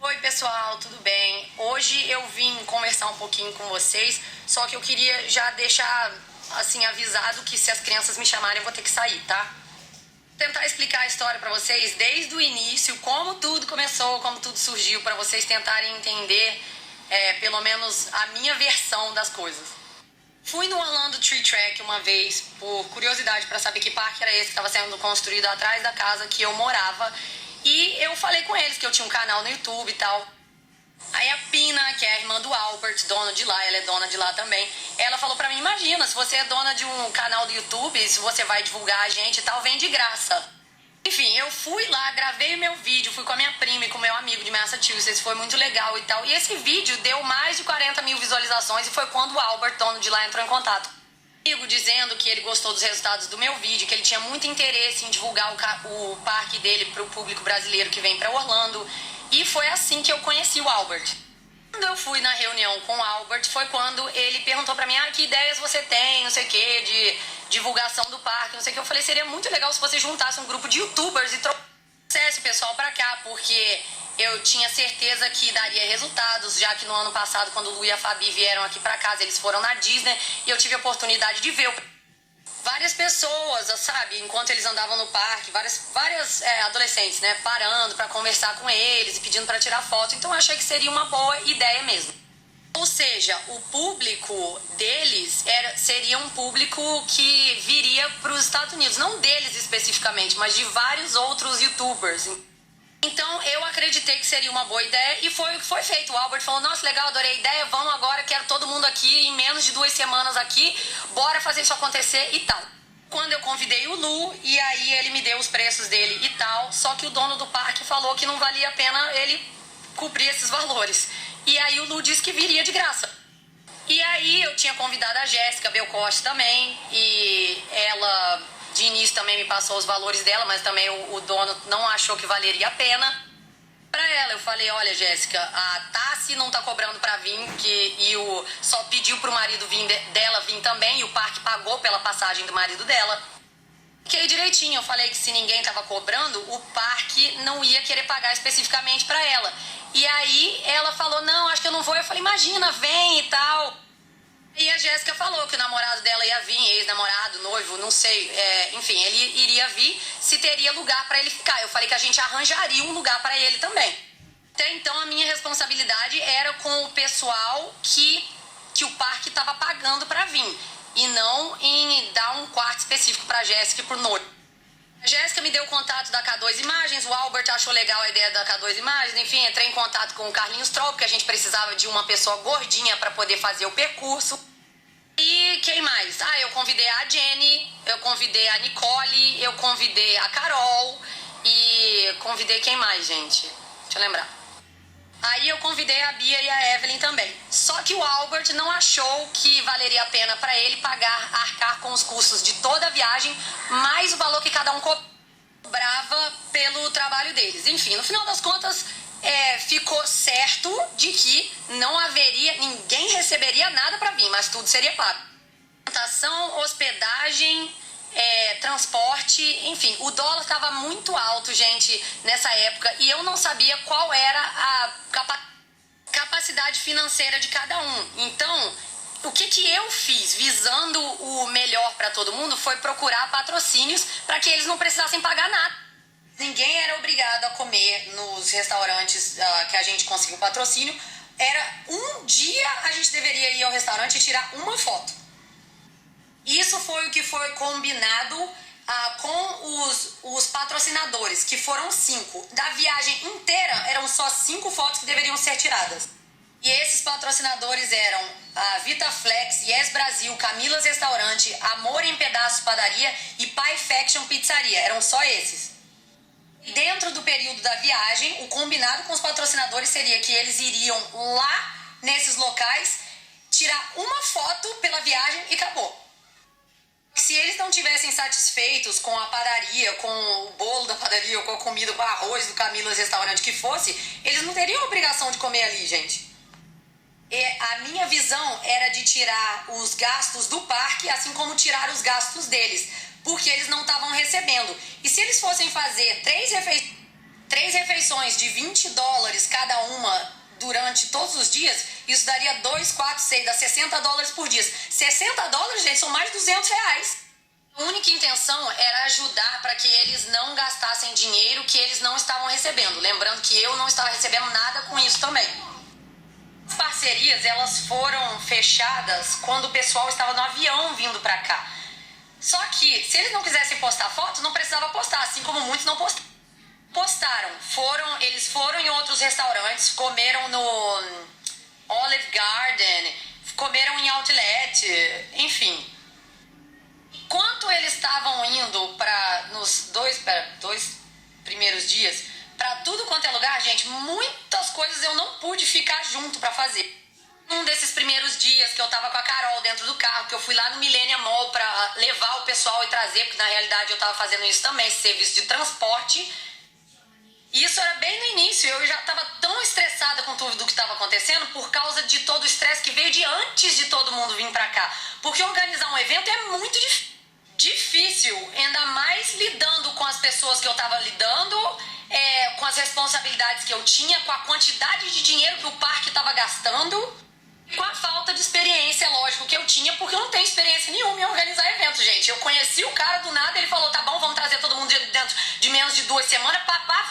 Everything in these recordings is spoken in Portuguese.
Oi pessoal, tudo bem? Hoje eu vim conversar um pouquinho com vocês, só que eu queria já deixar assim avisado que se as crianças me chamarem eu vou ter que sair, tá? Tentar explicar a história pra vocês desde o início, como tudo começou, como tudo surgiu, pra vocês tentarem entender pelo menos a minha versão das coisas. Fui no Orlando Tree Track uma vez, por curiosidade, pra saber que parque era esse que estava sendo construído atrás da casa que eu morava. E eu falei com eles que eu tinha um canal no YouTube e tal. Aí a Pina, que é a irmã do Albert, dona de lá, ela é dona de lá também, ela falou pra mim, imagina, se você é dona de um canal do YouTube, se você vai divulgar a gente e tal, vem de graça. Enfim, eu fui lá, gravei o meu vídeo, fui com a minha prima e com o meu amigo de Massachusetts, foi muito legal e tal. E esse vídeo deu mais de 40 mil visualizações e foi quando o Albert, dono de lá, entrou em contato comigo, dizendo que ele gostou dos resultados do meu vídeo, que ele tinha muito interesse em divulgar o parque dele pro público brasileiro que vem pra Orlando. E foi assim que eu conheci o Albert. Quando eu fui na reunião com o Albert, foi quando ele perguntou pra mim, que ideias você tem, não sei o que, de divulgação do parque, não sei o que. Eu falei, seria muito legal se você juntasse um grupo de youtubers e trouxesse o pessoal pra cá, porque eu tinha certeza que daria resultados, já que no ano passado, quando o Lu e a Fabi vieram aqui pra casa, eles foram na Disney e eu tive a oportunidade de ver várias pessoas, sabe, enquanto eles andavam no parque, várias adolescentes, né, parando pra conversar com eles e pedindo pra tirar foto. Então eu achei que seria uma boa ideia mesmo. Ou seja, o público deles seria um público que viria pros Estados Unidos, não deles especificamente, mas de vários outros youtubers. Então eu acreditei que seria uma boa ideia e foi o que foi feito. O Albert falou, nossa, legal, adorei a ideia, vamos agora, quero todo mundo aqui em menos de 2 semanas aqui, bora fazer isso acontecer e tal. Quando eu convidei o Lu, e aí ele me deu os preços dele e tal, só que o dono do parque falou que não valia a pena ele cobrir esses valores. E aí o Lu disse que viria de graça. E aí eu tinha convidado a Jéssica Belcoste também, e ela de início também me passou os valores dela, mas também o dono não achou que valeria a pena. Pra ela eu falei, olha Jéssica, a Tassi não tá cobrando pra vir, só pediu pro marido dela vir também, e o parque pagou pela passagem do marido dela. Fiquei direitinho, eu falei que se ninguém tava cobrando, o parque não ia querer pagar especificamente pra ela. E aí ela falou, não, acho que eu não vou. Eu falei, imagina, vem e tal. E a Jéssica falou que o namorado dela ia vir, ex-namorado, noivo, não sei, enfim, ele iria vir se teria lugar pra ele ficar. Eu falei que a gente arranjaria um lugar pra ele também. Até então a minha responsabilidade era com o pessoal que o parque tava pagando pra vir, e não em dar um quarto específico pra Jéssica e pro noivo. A Jéssica me deu o contato da K2 Imagens, o Albert achou legal a ideia da K2 Imagens, enfim, entrei em contato com o Carlinhos Troll, porque a gente precisava de uma pessoa gordinha para poder fazer o percurso. E quem mais? Eu convidei a Jenny, eu convidei a Nicole, eu convidei a Carol e convidei quem mais, gente? Deixa eu lembrar. Aí eu convidei a Bia e a Evelyn também. Só que o Albert não achou que valeria a pena para ele arcar com os custos de toda a viagem, mais o valor que cada um cobrava pelo trabalho deles. Enfim, no final das contas, ficou certo de que não haveria, ninguém receberia nada para vir, mas tudo seria pago. Alimentação, hospedagem, transporte, enfim, o dólar estava muito alto, gente, nessa época, e eu não sabia qual era a capacidade financeira de cada um. Então, o que eu fiz visando o melhor para todo mundo foi procurar patrocínios para que eles não precisassem pagar nada. Ninguém era obrigado a comer nos restaurantes que a gente conseguiu patrocínio. Era um dia a gente deveria ir ao restaurante e tirar uma foto. Isso foi o que foi combinado com os patrocinadores, que foram 5. Da viagem inteira, eram só 5 fotos que deveriam ser tiradas. E esses patrocinadores eram a Vitaflex, Yes Brasil, Camilas Restaurante, Amor em Pedaços Padaria e Pie Faction Pizzaria. Eram só esses. Dentro do período da viagem, o combinado com os patrocinadores seria que eles iriam lá nesses locais tirar uma foto pela viagem e acabou. Se eles não tivessem satisfeitos com a padaria, com o bolo da padaria, ou com a comida, com o arroz do Camilas Restaurante que fosse, eles não teriam obrigação de comer ali, gente. E a minha visão era de tirar os gastos do parque, assim como tirar os gastos deles, porque eles não estavam recebendo. E se eles fossem fazer 3 refeições 3 refeições de $20 cada uma durante todos os dias, isso daria 2, 4, 6, dá $60 por dia. $60, gente, são mais de R$200. A única intenção era ajudar para que eles não gastassem dinheiro que eles não estavam recebendo. Lembrando que eu não estava recebendo nada com isso também. As parcerias, elas foram fechadas quando o pessoal estava no avião vindo para cá. Só que, se eles não quisessem postar foto, não precisava postar, assim como muitos não postaram. Eles foram em outros restaurantes, comeram no Olive Garden, comeram em Outlet, enfim. Enquanto eles estavam indo nos dois primeiros dias, pra tudo quanto é lugar, gente, muitas coisas eu não pude ficar junto pra fazer. Um desses primeiros dias que eu tava com a Carol dentro do carro, que eu fui lá no Millennium Mall pra levar o pessoal e trazer, porque na realidade eu tava fazendo isso também, esse serviço de transporte. Isso era bem no início, eu já tava tão estressada com tudo o que estava acontecendo por causa de todo o estresse que veio de antes de todo mundo vir pra cá. Porque organizar um evento é muito difícil, ainda mais lidando com as pessoas que eu tava lidando, com as responsabilidades que eu tinha, com a quantidade de dinheiro que o parque tava gastando, com a falta de experiência, lógico, que eu tinha, porque eu não tenho experiência nenhuma em organizar eventos, gente. Eu conheci o cara do nada, ele falou, tá bom, vamos trazer todo mundo dentro de menos de 2 semanas,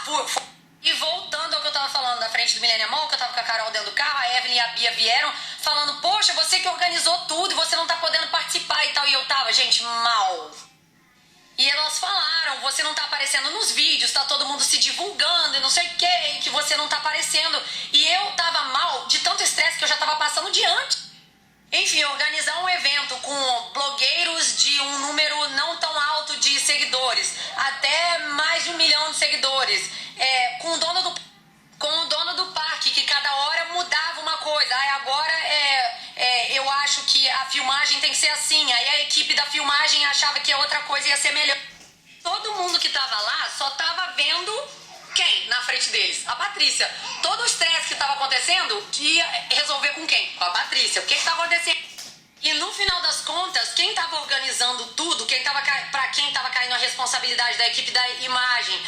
fui. E voltando ao que eu tava falando da frente do Millennium Mall, que eu tava com a Carol dentro do carro, a Evelyn e a Bia vieram falando, poxa, você que organizou tudo e você não tá podendo participar e tal. E eu tava, gente, mal. E elas falaram, você não tá aparecendo nos vídeos, tá todo mundo se divulgando e não sei o que você não tá aparecendo. E eu tava mal de tanto estresse que eu já tava passando de antes. Enfim, organizar um evento com blogueiros de um número não tão alto de seguidores, até mais de 1 milhão de seguidores, com o dono do parque, que cada hora mudava uma coisa. Aí agora eu acho que a filmagem tem que ser assim, aí a equipe da filmagem achava que a outra coisa ia ser melhor. Todo mundo que tava lá só tava vendo quem na frente deles? A Patrícia. Todo o estresse que tava acontecendo ia resolver com quem? Com a Patrícia. O que tava acontecendo? E no final das contas, quem tava organizando tudo, pra quem tava caindo a responsabilidade da equipe da imagem,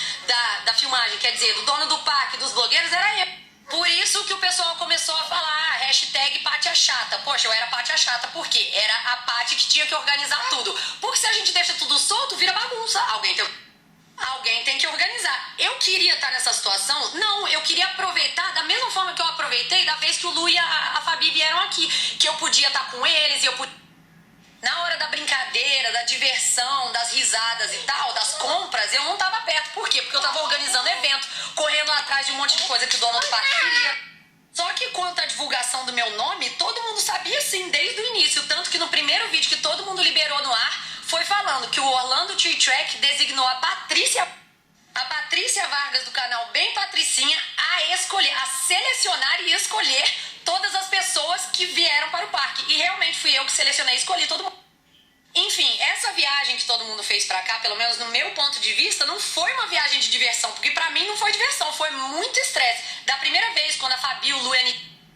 da filmagem, quer dizer, do dono do parque, dos blogueiros, era eu. Por isso que o pessoal começou a falar, hashtag Paty a Chata. Poxa, eu era Paty a Chata, por quê? Era a Paty que tinha que organizar tudo. Porque se a gente deixa tudo solto, vira bagunça. Alguém tem que organizar. Eu queria estar nessa situação? Não, eu queria aproveitar da mesma forma que eu aproveitei da vez que o Lu e a Fabi vieram aqui. Que eu podia estar com eles e na hora da brincadeira, da diversão, das risadas e tal, das compras, eu não tava perto. Por quê? Porque eu tava organizando evento, correndo atrás de um monte de coisa que o dono do parque queria. Só que quanto à divulgação do meu nome, todo mundo sabia sim, desde o início. Tanto que no primeiro vídeo que todo mundo liberou no ar, foi falando que o Orlando Tree Track designou a Patrícia Vargas, do canal Bem Patricinha, a selecionar e escolher todas as pessoas que vieram para o parque. E realmente fui eu que selecionei e escolhi todo mundo. Enfim, essa viagem que todo mundo fez pra cá, pelo menos no meu ponto de vista, não foi uma viagem de diversão, porque pra mim não foi diversão, foi muito estresse. Da primeira vez, quando a Fabi, o Lu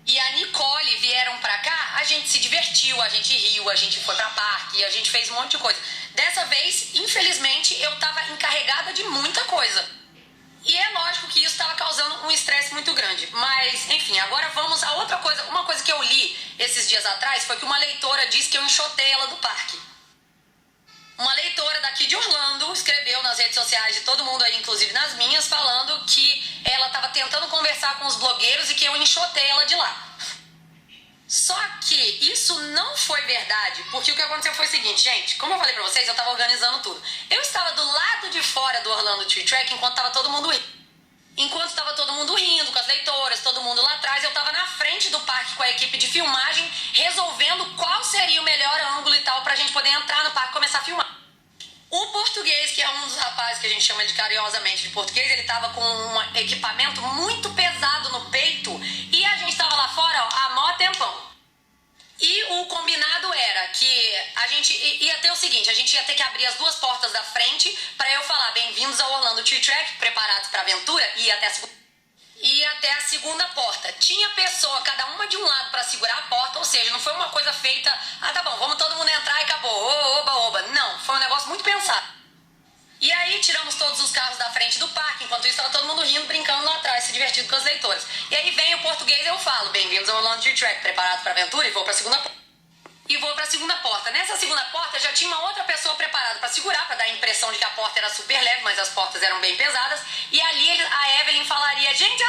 e a Nicole vieram pra cá, a gente se divertiu, a gente riu, a gente foi pra parque, a gente fez um monte de coisa. Dessa vez, infelizmente, eu tava encarregada de muita coisa. E é lógico que isso estava causando um estresse muito grande. Mas, enfim, agora vamos a outra coisa. Uma coisa que eu li esses dias atrás foi que uma leitora disse que eu enxotei ela do parque. Uma leitora daqui de Orlando escreveu nas redes sociais de todo mundo aí, inclusive nas minhas, falando que ela estava tentando conversar com os blogueiros e que eu enxotei ela de lá. Só que isso não foi verdade, porque o que aconteceu foi o seguinte, gente, como eu falei pra vocês, eu tava organizando tudo. Eu estava do lado de fora do Orlando Tree Track enquanto tava todo mundo rindo. Enquanto tava todo mundo rindo, com as leitoras, todo mundo lá atrás, eu tava na frente do parque com a equipe de filmagem, resolvendo qual seria o melhor ângulo e tal pra gente poder entrar no parque e começar a filmar. O português, que é um dos rapazes que a gente chama de carinhosamente de português, ele tava com um equipamento muito pesado no peito e a gente tava lá fora, ó, há mó tempão. E o combinado era que a gente ia ter o seguinte, a gente ia ter que abrir as duas portas da frente pra eu falar bem-vindos ao Orlando Tree Track, preparados pra aventura, e até a segunda porta. Tinha pessoa, cada uma de um lado pra segurar a porta, ou seja, não foi uma coisa feita, tá bom, vamos todo mundo entrar e acabou, oba, oba. Não, foi um negócio muito pensado. E aí tiramos todos os carros da frente do parque, enquanto isso estava todo mundo rindo, brincando lá atrás, se divertindo com as leitoras. E aí vem o português e eu falo, bem-vindos ao Orlando T-Track, preparados para a aventura, e vou para a segunda porta. Nessa segunda porta já tinha uma outra pessoa preparada para segurar, para dar a impressão de que a porta era super leve, mas as portas eram bem pesadas. E ali a Evelyn falaria, gente, é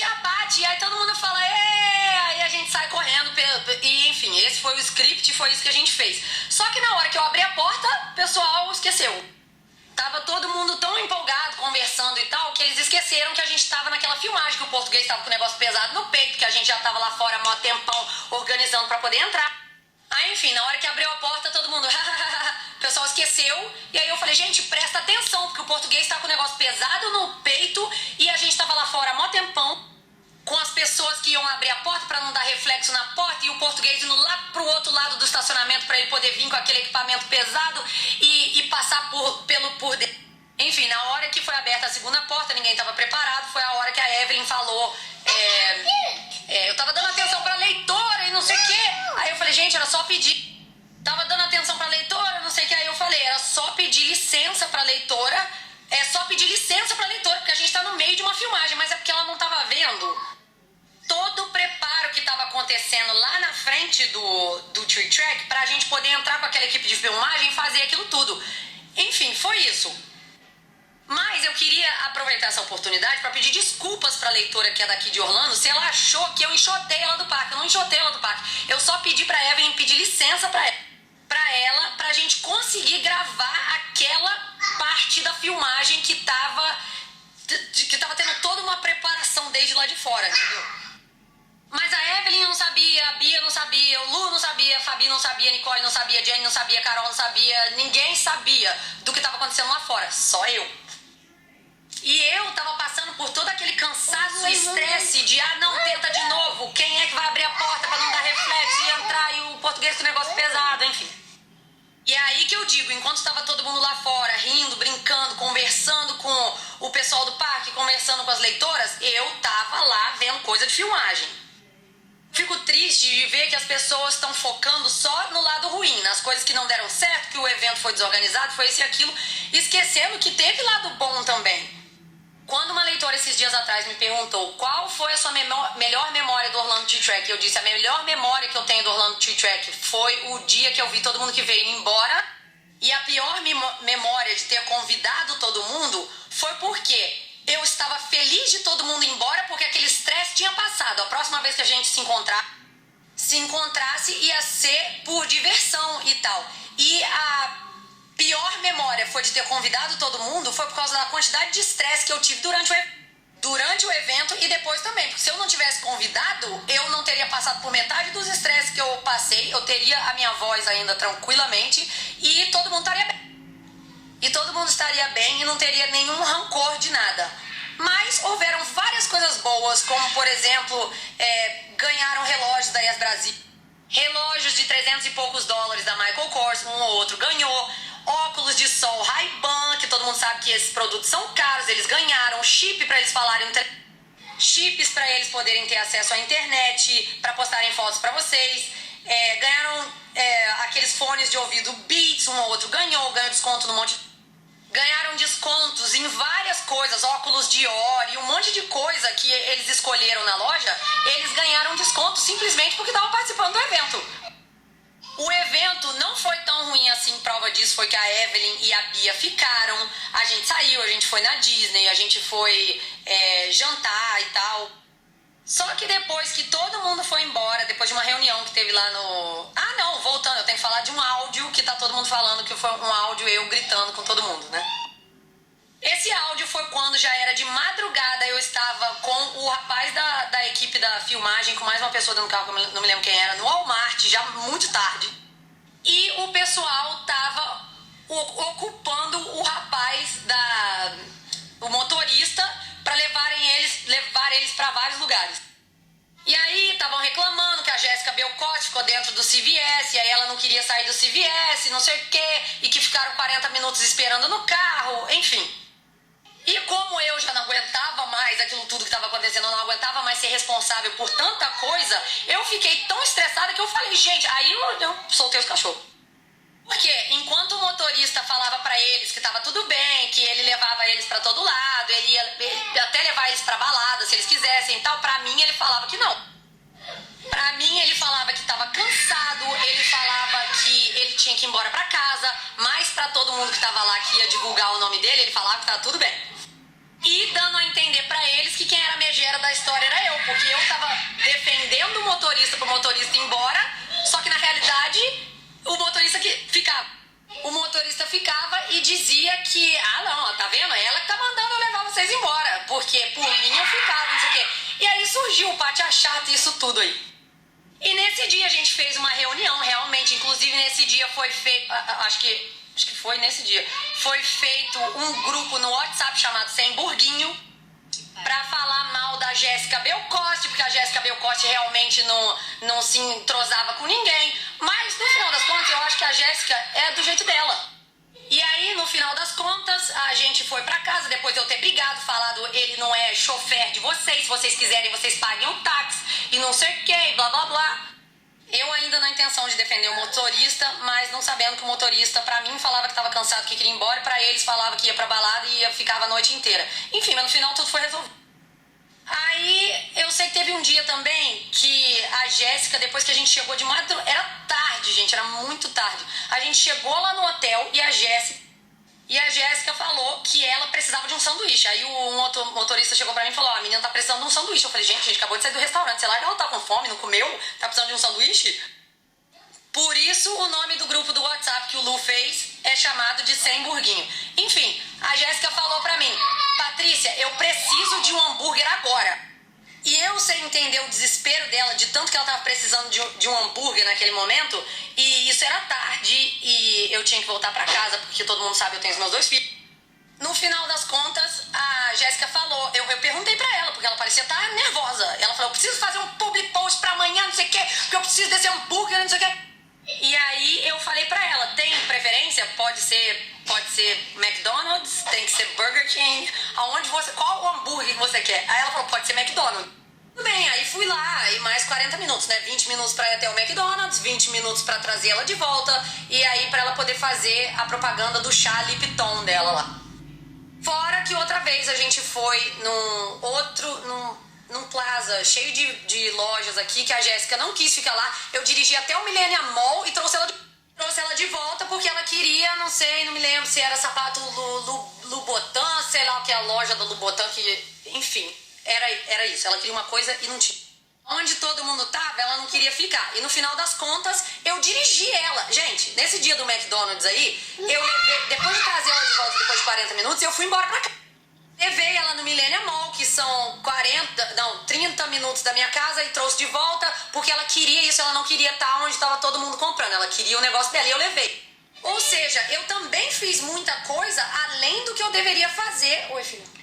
a Paty. E aí todo mundo fala, aí a gente sai correndo. E enfim, esse foi o script, foi isso que a gente fez. Só que na hora que eu abri a porta, o pessoal esqueceu. Tava todo mundo tão empolgado, conversando e tal, que eles esqueceram que a gente tava naquela filmagem, que o português tava com o negócio pesado no peito, que a gente já tava lá fora há mó tempão organizando pra poder entrar. Aí, enfim, na hora que abriu a porta, todo mundo... O pessoal esqueceu. E aí eu falei, gente, presta atenção, porque o português tá com o negócio pesado no peito e a gente tava lá fora há mó tempão, com as pessoas que iam abrir a porta pra não dar reflexo na porta, e o português indo lá pro outro lado do estacionamento pra ele poder vir com aquele equipamento pesado e passar por dentro. Enfim, na hora que foi aberta a segunda porta, ninguém tava preparado, foi a hora que a Evelyn falou, eu tava dando atenção pra leitora e não sei o quê. Aí eu falei, gente, era só pedir. Tava dando atenção pra leitora, não sei o que, aí eu falei, era só pedir licença pra leitora, porque a gente tá no meio de uma filmagem, mas é porque ela não tava vendo todo o preparo que estava acontecendo lá na frente do Tree Track pra gente poder entrar com aquela equipe de filmagem e fazer aquilo tudo. Enfim, foi isso. Mas eu queria aproveitar essa oportunidade para pedir desculpas pra leitora que é daqui de Orlando se ela achou que eu enxotei ela do parque. Eu não enxotei ela do parque. Eu só pedi pra Evelyn pedir licença pra ela pra gente conseguir gravar aquela parte da filmagem que tava tendo toda uma preparação desde lá de fora, entendeu? Mas a Evelyn não sabia, a Bia não sabia, o Lu não sabia, a Fabi não sabia, a Nicole não sabia, a Jenny não sabia, a Carol não sabia, ninguém sabia do que estava acontecendo lá fora, só eu. E eu tava passando por todo aquele cansaço e estresse de, não, tenta de novo, quem é que vai abrir a porta pra não dar reflexo e entrar, e o português com o negócio pesado, enfim. E é aí que eu digo, enquanto estava todo mundo lá fora, rindo, brincando, conversando com o pessoal do parque, conversando com as leitoras, eu tava lá vendo coisa de filmagem. Fico triste de ver que as pessoas estão focando só no lado ruim, nas coisas que não deram certo, que o evento foi desorganizado, foi isso e aquilo, esquecendo que teve lado bom também. Quando uma leitora esses dias atrás me perguntou qual foi a sua melhor memória do Orlando T-Track, eu disse, a melhor memória que eu tenho do Orlando T-Track foi o dia que eu vi todo mundo que veio embora, e a pior memória de ter convidado todo mundo foi porque eu estava feliz de todo mundo ir embora, porque aquele estresse tinha passado. A próxima vez que a gente se encontrasse ia ser por diversão e tal. E a pior memória foi de ter convidado todo mundo, foi por causa da quantidade de estresse que eu tive durante o evento e depois também. Porque se eu não tivesse convidado, eu não teria passado por metade dos estresses que eu passei, eu teria a minha voz ainda tranquilamente e todo mundo estaria bem. E todo mundo estaria bem e não teria nenhum rancor de nada. Mas houveram várias coisas boas, como, por exemplo, ganharam relógios da Yes Brasil. Relógios de 300 e poucos dólares da Michael Kors, um ou outro ganhou. Óculos de sol Ray-Ban, que todo mundo sabe que esses produtos são caros, eles ganharam. Chip para eles falarem... Chips para eles poderem ter acesso à internet, para postarem fotos para vocês. Ganharam aqueles fones de ouvido Beats, um ou outro ganhou desconto no monte... Ganharam descontos em várias coisas, óculos Dior e um monte de coisa que eles escolheram na loja, eles ganharam desconto simplesmente porque estavam participando do evento. O evento não foi tão ruim assim, prova disso foi que a Evelyn e a Bia ficaram, a gente saiu, a gente foi na Disney, a gente foi jantar e tal. Só que depois que todo mundo foi embora, depois de uma reunião que teve lá no... voltando, eu tenho que falar de um áudio que tá todo mundo falando que foi um áudio eu gritando com todo mundo, né? Esse áudio foi quando já era de madrugada, eu estava com o rapaz da equipe da filmagem, com mais uma pessoa dentro do carro, que eu não me lembro quem era, no Walmart, já muito tarde. E o pessoal tava ocupando o rapaz, o motorista, para levar eles para vários lugares. E aí estavam reclamando que a Jéssica Belcotti ficou dentro do CVS, e aí ela não queria sair do CVS, não sei o quê, e que ficaram 40 minutos esperando no carro, enfim. E como eu já não aguentava mais aquilo tudo que estava acontecendo, eu não aguentava mais ser responsável por tanta coisa, eu fiquei tão estressada que eu falei, gente, aí eu soltei os cachorros. Porque enquanto o motorista motorista falava pra eles que tava tudo bem, que ele levava eles pra todo lado, ele ia até levar eles pra balada, se eles quisessem e tal. Pra mim, ele falava que não. Pra mim, ele falava que tava cansado, ele falava que ele tinha que ir embora pra casa, mas pra todo mundo que tava lá, que ia divulgar o nome dele, ele falava que tava tudo bem. E dando a entender pra eles que quem era a megera da história era eu, porque eu tava defendendo o motorista pro motorista ir embora, só que na realidade, o motorista ficava e dizia que, não, tá vendo? Ela que tá mandando eu levar vocês embora, porque por mim eu ficava, não sei o quê. E aí surgiu o Pátia Chata e isso tudo aí. E nesse dia a gente fez uma reunião, realmente, inclusive nesse dia foi feito, acho que foi nesse dia, foi feito um grupo no WhatsApp chamado Sem Burguinho, pra falar mal da Jéssica Belcoste, porque a Jéssica Belcoste realmente não se entrosava com ninguém, mas no final das contas eu acho que a Jéssica é do jeito dela. E aí, no final das contas, a gente foi pra casa, depois de eu ter brigado, falado, ele não é chofer de vocês, se vocês quiserem, vocês paguem um táxi, e não sei o que, blá blá blá. Eu ainda na intenção de defender o motorista, mas não sabendo que o motorista, pra mim, falava que tava cansado, que queria ir embora, e pra eles falava que ia pra balada e ficava a noite inteira. Enfim, mas no final tudo foi resolvido. Aí, eu sei que teve um dia também que a Jéssica, depois que a gente chegou de madrugada, era tarde, gente, era muito tarde. A gente chegou lá no hotel e a Jéssica falou que ela precisava de um sanduíche. Aí um outro motorista chegou pra mim e falou, a menina tá precisando de um sanduíche. Eu falei, gente, a gente acabou de sair do restaurante, sei lá, ela tá com fome, não comeu, tá precisando de um sanduíche? Por isso o nome do grupo do WhatsApp que o Lu fez é chamado de Sem Burguinho. Enfim, a Jéssica falou pra mim, Patrícia, eu preciso de um hambúrguer agora. E eu, sem entender o desespero dela, de tanto que ela tava precisando de um hambúrguer naquele momento, e isso era tarde, e eu tinha que voltar pra casa, porque todo mundo sabe, eu tenho os meus 2 filhos. No final das contas, a Jéssica falou, eu perguntei pra ela, porque ela parecia estar nervosa. Ela falou, eu preciso fazer um public post pra amanhã, não sei o quê, porque eu preciso desse hambúrguer, não sei o quê. E aí eu falei pra ela, tem preferência? Pode ser McDonald's, tem que ser Burger King, qual o hambúrguer que você quer? Aí ela falou, pode ser McDonald's. Tudo bem, aí fui lá, e mais 40 minutos, né? 20 minutos pra ir até o McDonald's, 20 minutos pra trazer ela de volta, e aí pra ela poder fazer a propaganda do chá Lipton dela lá. Fora que outra vez a gente foi num plaza cheio de lojas aqui, que a Jéssica não quis ficar lá. Eu dirigi até o Millennium Mall e trouxe ela de volta porque ela queria, não me lembro se era sapato Louboutin, sei lá o que é a loja do Louboutin, que, enfim, era isso. Ela queria uma coisa e não tinha. Onde todo mundo tava, ela não queria ficar. E no final das contas, eu dirigi ela. Gente, nesse dia do McDonald's aí, eu levei, depois de trazer ela de volta, depois de 40 minutos, eu fui embora pra casa. Levei ela no Millennium Mall, que são 30 minutos da minha casa, e trouxe de volta, porque ela queria isso, ela não queria estar onde estava todo mundo comprando. Ela queria o negócio dela e eu levei. Ou seja, eu também fiz muita coisa além do que eu deveria fazer. Oi, filha.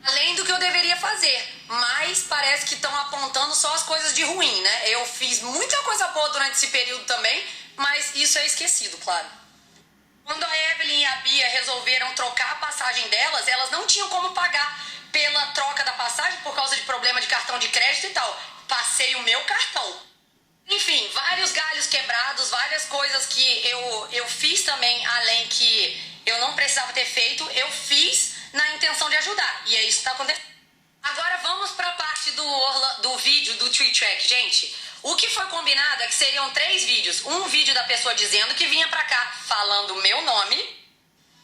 Além do que eu deveria fazer. Mas parece que estão apontando só as coisas de ruim, né? Eu fiz muita coisa boa durante esse período também, mas isso é esquecido, claro. Quando a Evelyn e a Bia resolveram trocar a passagem delas, elas não tinham como pagar pela troca da passagem por causa de problema de cartão de crédito e tal. Passei o meu cartão. Enfim, vários galhos quebrados, várias coisas que eu fiz também, além que eu não precisava ter feito, eu fiz na intenção de ajudar. E é isso que tá acontecendo. Agora vamos pra parte do vídeo do Tree Track. Gente, o que foi combinado é que seriam 3 vídeos. Um vídeo da pessoa dizendo que vinha pra cá falando o meu nome.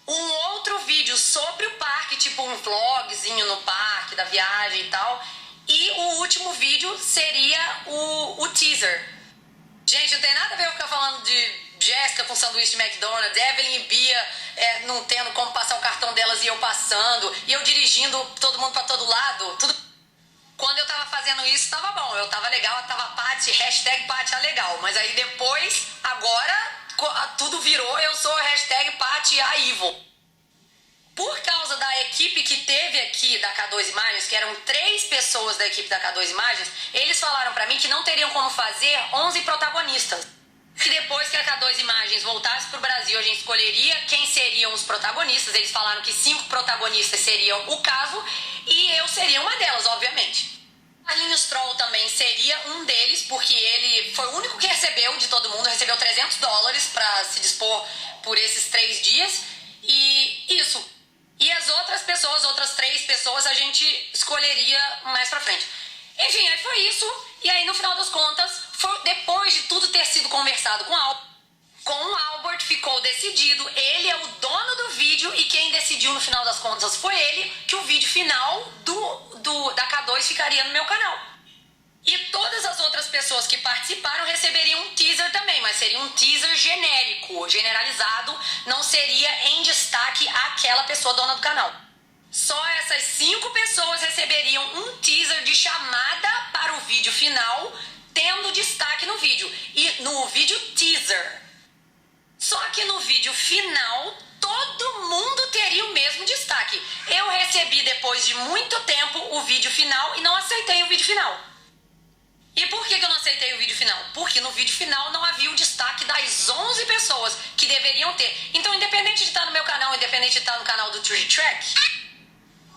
Um outro vídeo sobre o parque, tipo um vlogzinho no parque, da viagem e tal. E o último vídeo seria o teaser. Gente, não tem nada a ver eu ficar falando de Jéssica com sanduíche de McDonald's, Evelyn e Bia não tendo como passar o cartão delas e eu passando, e eu dirigindo todo mundo pra todo lado. Tudo. Quando eu tava fazendo isso, tava bom, eu tava legal, tava Paty, #Paty legal. Mas aí depois, agora, tudo virou, eu sou #Paty Evil. Por causa da equipe que teve aqui da K2 Imagens, que eram 3 pessoas da equipe da K2 Imagens, eles falaram pra mim que não teriam como fazer 11 protagonistas. Que depois que a K2 Imagens voltasse pro Brasil, a gente escolheria quem seriam os protagonistas. Eles falaram que 5 protagonistas seriam o caso e eu seria uma delas, obviamente. Carlinhos Troll também seria um deles, porque ele foi o único que recebeu de todo mundo, recebeu $300 para se dispor por esses 3 dias. E isso. E as outras pessoas, outras 3 pessoas, a gente escolheria mais pra frente. Enfim, aí foi isso. E aí, no final das contas, depois de tudo ter sido conversado com o Albert, ficou decidido. Ele é o dono do vídeo e quem decidiu, no final das contas, foi ele, que o vídeo final da K2 ficaria no meu canal. E todas as outras pessoas que participaram receberiam um teaser também, mas seria um teaser genérico, generalizado, não seria em destaque aquela pessoa dona do canal. Só essas 5 pessoas receberiam um teaser de chamada para o vídeo final, tendo destaque no vídeo. E no vídeo teaser. Só que no vídeo final, todo mundo teria o mesmo destaque. Eu recebi, depois de muito tempo, o vídeo final e não aceitei o vídeo final. E por que eu não aceitei o vídeo final? Porque no vídeo final não havia o destaque das 11 pessoas que deveriam ter. Então, independente de estar no meu canal, independente de estar no canal do Tree Track,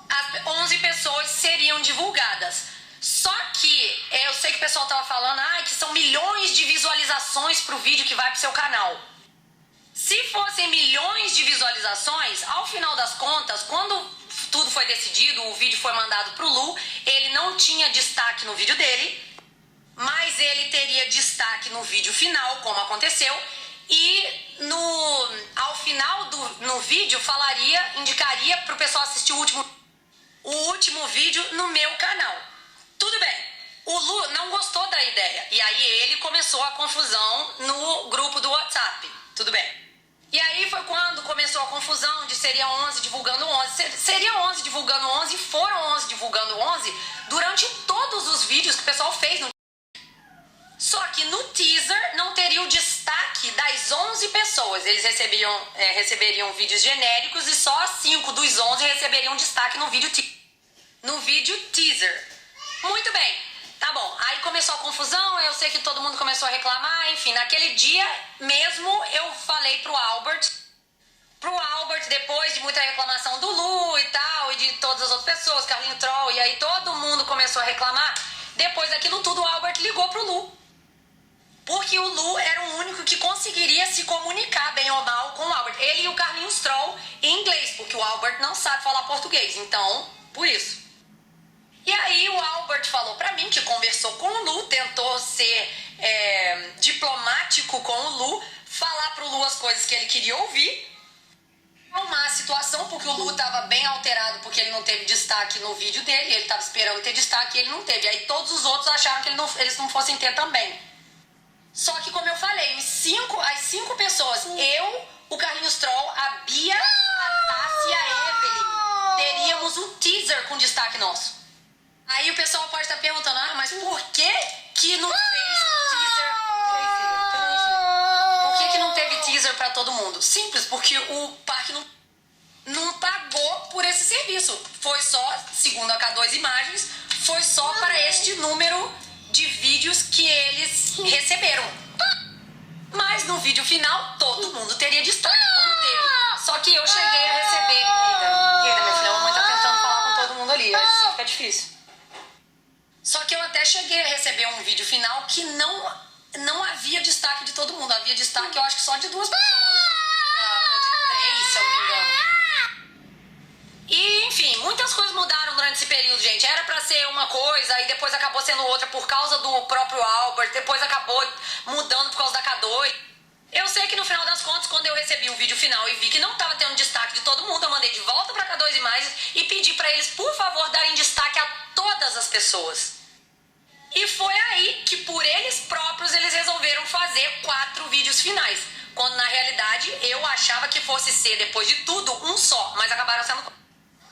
as 11 pessoas seriam divulgadas. Só que eu sei que o pessoal tava falando que são milhões de visualizações pro vídeo que vai pro seu canal. Se fossem milhões de visualizações, ao final das contas, quando tudo foi decidido, o vídeo foi mandado pro Lu, ele não tinha destaque no vídeo dele, mas ele teria destaque no vídeo final, como aconteceu, e ao final no vídeo indicaria pro pessoal assistir o último vídeo no meu canal. Tudo bem. O Lu não gostou da ideia, e aí ele começou a confusão no grupo do WhatsApp. Tudo bem. E aí foi quando começou a confusão de seria 11 divulgando 11. Seria 11 divulgando 11 e foram 11 divulgando 11 durante todos os vídeos que o pessoal fez. Só que no teaser não teria o destaque das 11 pessoas. Eles receberiam vídeos genéricos e só 5 dos 11 receberiam destaque no vídeo teaser. Muito bem. Tá bom, aí começou a confusão, eu sei que todo mundo começou a reclamar, enfim, naquele dia mesmo eu falei pro Albert, depois de muita reclamação do Lu e tal, e de todas as outras pessoas, Carlinho Troll, e aí todo mundo começou a reclamar, depois daquilo tudo o Albert ligou pro Lu, porque o Lu era o único que conseguiria se comunicar bem ou mal com o Albert, ele e o Carlinhos Troll em inglês, porque o Albert não sabe falar português, então, por isso. E aí o Albert falou pra mim que conversou com o Lu, tentou ser diplomático com o Lu, falar pro Lu as coisas que ele queria ouvir, acalmar a situação, porque o Lu tava bem alterado porque ele não teve destaque no vídeo dele, ele tava esperando ter destaque e ele não teve. Aí todos os outros acharam que eles não fossem ter também. Só que, como eu falei, as 5 pessoas, eu, o Carlinhos Troll, a Bia, a Tassi e a Evelyn, teríamos um teaser com destaque nosso. Aí o pessoal pode estar perguntando, mas por que não fez teaser? Por que não teve teaser pra todo mundo? Simples, porque o parque não pagou por esse serviço. Foi só, segundo a K2 Imagens, foi só para este número de vídeos que eles receberam. Mas no vídeo final, todo mundo teria destaque, como teve. Só que eu cheguei a receber... Eita, minha filha, a mamãe tá tentando falar com todo mundo ali, aí fica difícil. Só que eu até cheguei a receber um vídeo final que não havia destaque de todo mundo. Havia destaque, eu acho que só de 2 pessoas. Ou de 3, se eu não me engano. E, enfim, muitas coisas mudaram durante esse período, gente. Era pra ser uma coisa e depois acabou sendo outra por causa do próprio Albert. Depois acabou mudando por causa da K2. Eu sei que no final das contas, quando eu recebi o vídeo final e vi que não tava tendo destaque de todo mundo, eu mandei de volta pra K2 Imagens e pedi pra eles, por favor, darem destaque a todas as pessoas. E foi aí que, por eles próprios, eles resolveram fazer 4 vídeos finais. Quando, na realidade, eu achava que fosse ser, depois de tudo, um só. Mas acabaram sendo...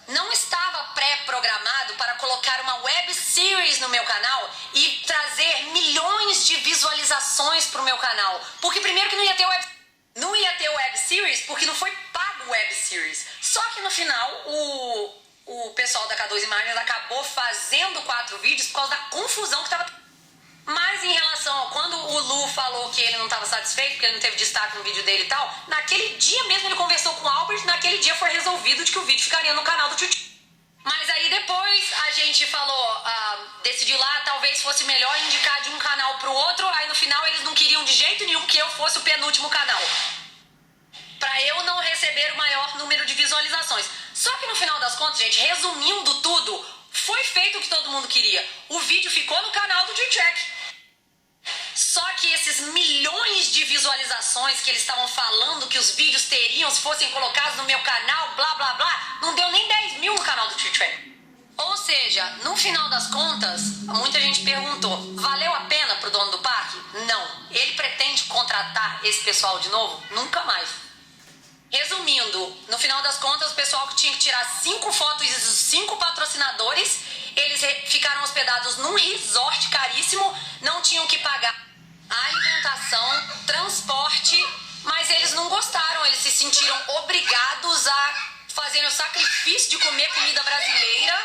Não estava pré-programado para colocar uma web series no meu canal e trazer milhões de visualizações pro meu canal. Porque primeiro que não ia ter web series, porque não foi pago web series. Só que no final, o pessoal da K2 Imagens acabou fazendo 4 vídeos por causa da confusão que estava. Mas em relação a quando o Lu falou que ele não estava satisfeito, porque ele não teve destaque no vídeo dele e tal, naquele dia mesmo ele conversou com o Albert, naquele dia foi resolvido de que o vídeo ficaria no canal do Tio. Mas aí depois a gente falou, decidiu lá, talvez fosse melhor indicar de um canal pro outro. Aí no final eles não queriam de jeito nenhum que eu fosse o penúltimo canal, pra eu não receber o maior número de visualizações. Só que no final das contas, gente, resumindo tudo, foi feito o que todo mundo queria. O vídeo ficou no canal do T-Track. Só que esses milhões de visualizações que eles estavam falando que os vídeos teriam se fossem colocados no meu canal, blá blá blá, não deu nem 10 mil no canal do T-Track. Ou seja, no final das contas, muita gente perguntou, valeu a pena pro dono do parque? Não. Ele pretende contratar esse pessoal de novo? Nunca mais. Resumindo, no final das contas, o pessoal que tinha que tirar 5 fotos dos 5 patrocinadores, eles ficaram hospedados num resort caríssimo, não tinham que pagar alimentação, transporte, mas eles não gostaram, eles se sentiram obrigados a fazerem o sacrifício de comer comida brasileira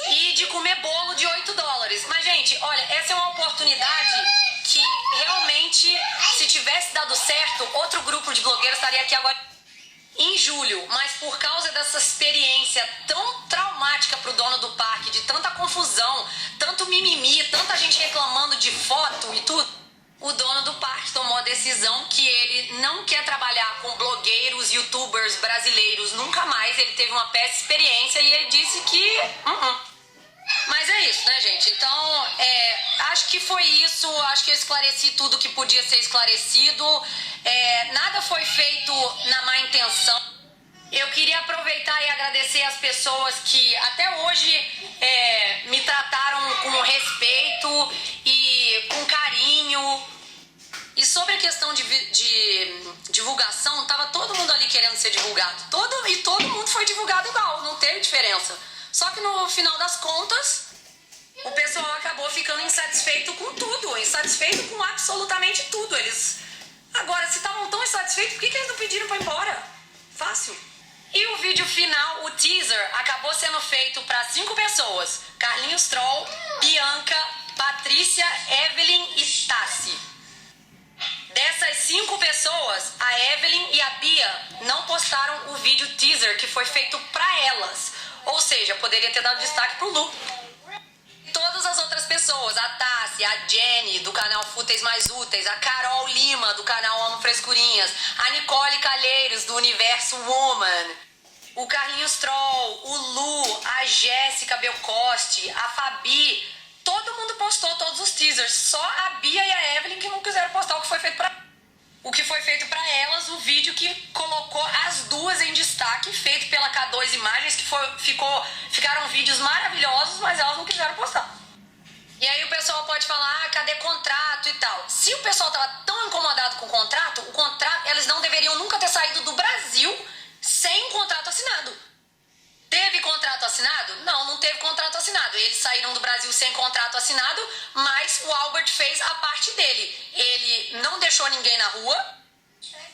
e de comer bolo de $8. Mas, gente, olha, essa é uma oportunidade que realmente, se tivesse dado certo, outro grupo de blogueiros estaria aqui agora em julho. Mas por causa dessa experiência tão traumática pro dono do parque, de tanta confusão, tanto mimimi, tanta gente reclamando de foto e tudo, o dono do parque tomou a decisão que ele não quer trabalhar com blogueiros, youtubers brasileiros nunca mais. Ele teve uma péssima experiência e ele disse que... Mas é isso, né, gente? Então, acho que foi isso. Acho que eu esclareci tudo que podia ser esclarecido. Nada foi feito na má intenção. Eu queria aproveitar e agradecer as pessoas que até hoje me trataram com respeito e com carinho. E sobre a questão de divulgação, tava todo mundo ali querendo ser divulgado. Todo mundo foi divulgado igual, não teve diferença. Só que no final das contas, o pessoal acabou ficando insatisfeito com tudo, insatisfeito com absolutamente tudo. Agora, se estavam tão insatisfeitos, por que eles não pediram pra ir embora? Fácil. E o vídeo final, o teaser, acabou sendo feito para 5 pessoas: Carlinhos Troll, Bianca, Patrícia, Evelyn e Tassi. Dessas 5 pessoas, a Evelyn e a Bia não postaram o vídeo teaser que foi feito pra elas. Ou seja, poderia ter dado destaque pro Lu. Todas as outras pessoas, a Tassi, a Jenny, do canal Fúteis Mais Úteis, a Carol Lima, do canal Amo Frescurinhas, a Nicole Calheiros, do Universo Woman, o Carlinhos Troll, o Lu, a Jéssica Belcoste, a Fabi, todo mundo postou todos os teasers. Só a Bia e a Evelyn que não quiseram postar o que foi feito pra elas, o vídeo que colocou as duas em destaque, feito pela K2 Imagens, que ficaram vídeos maravilhosos, mas elas não quiseram postar. E aí o pessoal pode falar, cadê contrato e tal? Se o pessoal tava tão incomodado com o contrato, eles não deveriam nunca ter saído do Brasil sem um contrato assinado. Teve contrato assinado? Não teve contrato assinado. Eles saíram do Brasil sem contrato assinado, mas o Albert fez a parte dele. Ele não deixou ninguém na rua,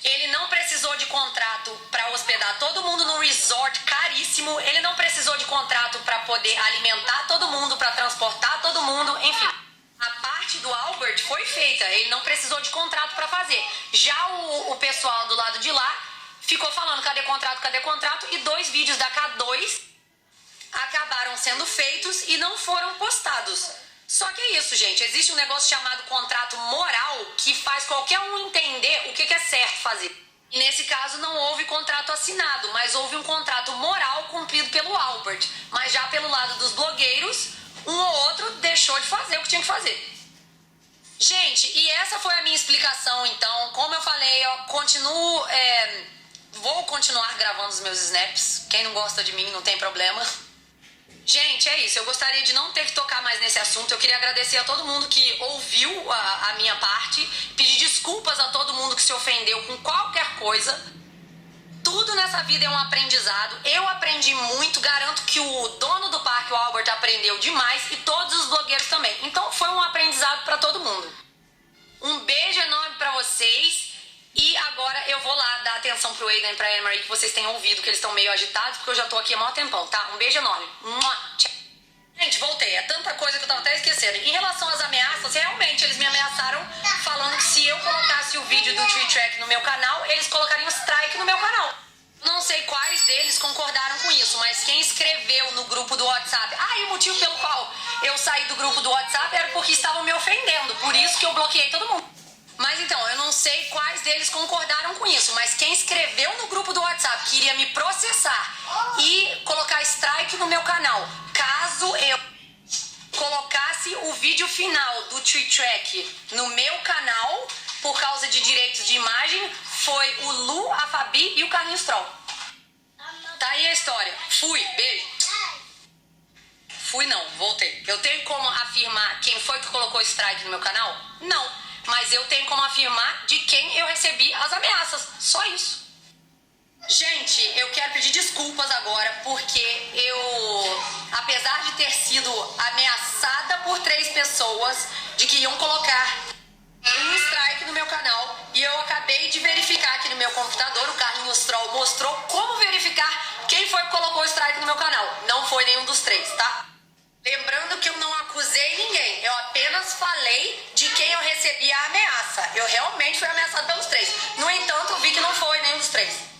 ele não precisou de contrato para hospedar todo mundo num resort caríssimo, ele não precisou de contrato para poder alimentar todo mundo, para transportar todo mundo, enfim. A parte do Albert foi feita, ele não precisou de contrato para fazer. Já o pessoal do lado de lá ficou falando, cadê contrato? E 2 vídeos da K2 acabaram sendo feitos e não foram postados. Só que é isso, gente. Existe um negócio chamado contrato moral que faz qualquer um entender o que é certo fazer. E nesse caso não houve contrato assinado, mas houve um contrato moral cumprido pelo Albert. Mas já pelo lado dos blogueiros, um ou outro deixou de fazer o que tinha que fazer. Gente, e essa foi a minha explicação, então. Como eu falei, eu vou continuar gravando os meus snaps. Quem não gosta de mim não tem problema. Gente, é isso. Eu gostaria de não ter que tocar mais nesse assunto. Eu queria agradecer a todo mundo que ouviu a minha parte. Pedir desculpas a todo mundo que se ofendeu com qualquer coisa. Tudo nessa vida é um aprendizado. Eu aprendi muito. Garanto que o dono do parque, o Albert, aprendeu demais. E todos os blogueiros também. Então foi um aprendizado para todo mundo. Um beijo enorme para vocês. E agora eu vou lá dar atenção pro Aiden e pra Emery, que vocês tenham ouvido que eles estão meio agitados, porque eu já tô aqui há maior tempão, tá? Um beijo enorme. Tchau. Gente, voltei. É tanta coisa que eu tava até esquecendo. Em relação às ameaças, realmente eles me ameaçaram falando que se eu colocasse o vídeo do T-Track no meu canal, eles colocariam strike no meu canal. Não sei quais deles concordaram com isso, mas quem escreveu no grupo do WhatsApp... e o motivo pelo qual eu saí do grupo do WhatsApp era porque estavam me ofendendo, por isso que eu bloqueei todo mundo. Mas então, eu não sei quais deles concordaram com isso, mas quem escreveu no grupo do WhatsApp que iria me processar e colocar strike no meu canal, caso eu colocasse o vídeo final do Tree Track no meu canal, por causa de direitos de imagem, foi o Lu, a Fabi e o Carlinhos Troll. Tá aí a história. Fui, beijo. Fui não, voltei. Eu tenho como afirmar quem foi que colocou strike no meu canal? Não, mas eu tenho como afirmar de quem eu recebi as ameaças. Só isso. Gente, eu quero pedir desculpas agora porque eu, apesar de ter sido ameaçada por 3 pessoas de que iam colocar um strike no meu canal, e eu acabei de verificar aqui no meu computador, o Carlinhos Troll mostrou como verificar quem foi que colocou o strike no meu canal. Não foi nenhum dos 3, tá? Lembrando que eu não acusei ninguém, eu apenas falei de quem eu recebi a ameaça. Eu realmente fui ameaçado pelos 3. No entanto, eu vi que não foi nenhum dos 3.